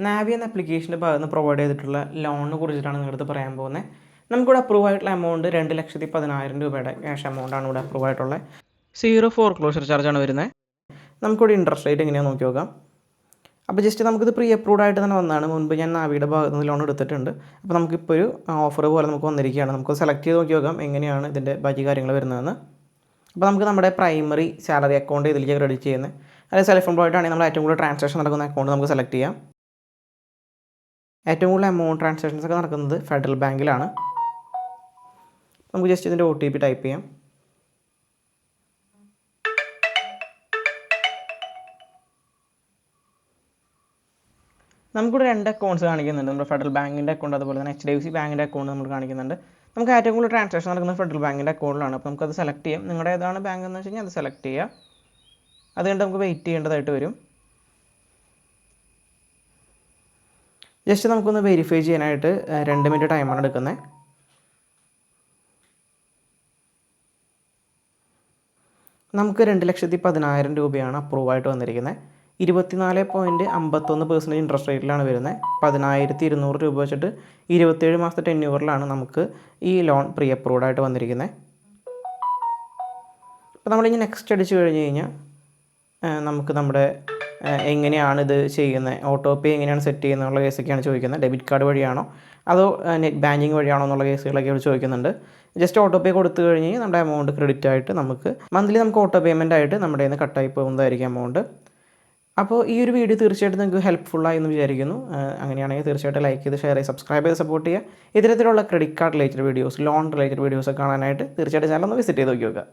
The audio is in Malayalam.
നാവി എന്ന ആപ്ലിക്കേഷൻ്റെ ഭാഗത്ത് നിന്ന് പ്രൊവൈഡ് ചെയ്തിട്ടുള്ള ലോണിനെ കുറിച്ചിട്ടാണ് നിങ്ങളടുത്ത് പറയാൻ പോകുന്നത്. നമുക്കിവിടെ അപ്രൂവ് ആയിട്ടുള്ള എമൗണ്ട് 2,10,000 രൂപയുടെ ക്യാഷ് എമൗണ്ടാണ് ഇവിടെ അപ്രൂവ് ആയിട്ടുള്ളത്. 0 ഫോർക്ലോഷർ ചാർജാണ് വരുന്നത്. നമുക്കിവിടെ ഇൻട്രസ്റ്റ് റേറ്റ് എങ്ങനെയാണെന്ന് നോക്കി നോക്കാം. അപ്പോൾ ജസ്റ്റ് നമുക്കിത് പ്രീ അപ്രൂവ്ഡ് ആയിട്ട് തന്നെ വന്നതാണ്. മുൻപ് ഞാൻ നാവിയുടെ ഭാഗത്ത് നിന്ന് ലോൺ എടുത്തിട്ടുണ്ട്. അപ്പോൾ നമുക്കിപ്പോൾ ഒരു ഓഫർ പോലെ നമുക്ക് വന്നിരിക്കുകയാണ്. നമുക്ക് സെലക്ട് ചെയ്ത് നോക്കി നോക്കാം എങ്ങനെയാണ് ഇതിൻ്റെ ബാക്കി കാര്യങ്ങൾ വരുന്നതെന്ന്. അപ്പോൾ നമുക്ക് നമ്മുടെ പ്രൈമറി സാലറി അക്കൗണ്ട് ഇതിലേക്ക് ക്രെഡിറ്റ് ചെയ്യുന്നത്, അതായത് സെൽഫ് എംപ്ലോയിഡ് ആണെങ്കിൽ നമ്മൾ ഏറ്റവും കൂടുതൽ ട്രാൻസാക്ഷൻ നടക്കുന്ന അക്കൗണ്ട് നമുക്ക് സെലക്ട് ചെയ്യാം. ഏറ്റവും കൂടുതൽ എമൗണ്ട് ട്രാൻസാക്ഷൻസ് ഒക്കെ നടക്കുന്നത് ഫെഡറൽ ബാങ്കിലാണ്. നമുക്ക് ജസ്റ്റ് ഇതിൻ്റെ OTP ടൈപ്പ് ചെയ്യാം. നമുക്കിവിടെ 2 അക്കൗണ്ട്സ് കാണിക്കുന്നുണ്ട്. നമ്മുടെ ഫെഡറൽ ബാങ്കിൻ്റെ അക്കൗണ്ട് അതുപോലെ തന്നെ HDFC ബാങ്കിൻ്റെ അക്കൗണ്ട് നമ്മൾ കാണിക്കുന്നുണ്ട്. നമുക്ക് ഏറ്റവും കൂടുതൽ ട്രാൻസാക്ഷൻ നടക്കുന്നത് ഫെഡറൽ ബാങ്കിൻ്റെ അക്കൗണ്ടിലാണ്. അപ്പോൾ നമുക്കത് സെലക്ട് ചെയ്യാം. നിങ്ങളുടെ ഏതാണ് ബാങ്ക് എന്ന് വെച്ച് കഴിഞ്ഞാൽ അത് സെലക്ട് ചെയ്യുക. അതുകൊണ്ട് നമുക്ക് വെയിറ്റ് ചെയ്യേണ്ടതായിട്ട് വരും. ജസ്റ്റ് നമുക്കൊന്ന് വെരിഫൈ ചെയ്യാനായിട്ട് 2 മിനിറ്റ് ടൈമാണ് എടുക്കുന്നത്. നമുക്ക് 2,10,000 രൂപയാണ് അപ്രൂവ് ആയിട്ട് വന്നിരിക്കുന്നത്. 24.51% ഇൻട്രസ്റ്റ് റേറ്റിലാണ് വരുന്നത്. 10,200 രൂപ വെച്ചിട്ട് 27 മാസത്തെ ടെന്യൂറിലാണ് നമുക്ക് ഈ ലോൺ പ്രീ അപ്രൂവ്ഡ് ആയിട്ട് വന്നിരിക്കുന്നത്. അപ്പോൾ നമ്മളിനി നെക്സ്റ്റ് അടിച്ച് കഴിഞ്ഞ് കഴിഞ്ഞാൽ നമുക്ക് നമ്മുടെ എങ്ങനെയാണ് ഇത് ചെയ്യുന്നത്, ഓട്ടോ പേ എങ്ങനെയാണ് സെറ്റ് ചെയ്യുന്നതെന്നുള്ള കേസൊക്കെയാണ് ചോദിക്കുന്നത്. ഡെബിറ്റ് കാർഡ് വഴിയാണോ അതോ നെറ്റ് ബാങ്കിങ് വഴിയാണോ എന്നുള്ള കേസുകളൊക്കെ ഇവിടെ ചോദിക്കുന്നുണ്ട്. ജസ്റ്റ് ഓട്ടോ പേ കൊടുത്തു കഴിഞ്ഞ് നമ്മുടെ എമൗണ്ട് ക്രെഡിറ്റ് ആയിട്ട് നമുക്ക് മന്ത്ലി നമുക്ക് ഓട്ടോ പേയ്മെൻ്റ് ആയിട്ട് നമ്മുടെ കയ്യിൽ നിന്ന് കട്ടായി പോകുന്നതായിരിക്കും എമൗണ്ട്. അപ്പോൾ ഈ ഒരു വീഡിയോ തീർച്ചയായിട്ടും നിങ്ങൾക്ക് ഹെൽപ്ഫുള്ളായി എന്ന് വിചാരിക്കുന്നു. അങ്ങനെയാണെങ്കിൽ തീർച്ചയായിട്ടും ലൈക്ക് ചെയ്ത് ഷെയർ ചെയ്ത് സബ്സ്ക്രൈബ് ചെയ്ത് സപ്പോർട്ട് ചെയ്യുക. ഇത്തരത്തിലുള്ള credit card related videos, loan related videos കാണാനായിട്ട് തീർച്ചയായിട്ടും ചാനൽ ഒന്ന് വിസിറ്റ് ചെയ്ത് നോക്കി നോക്കുക.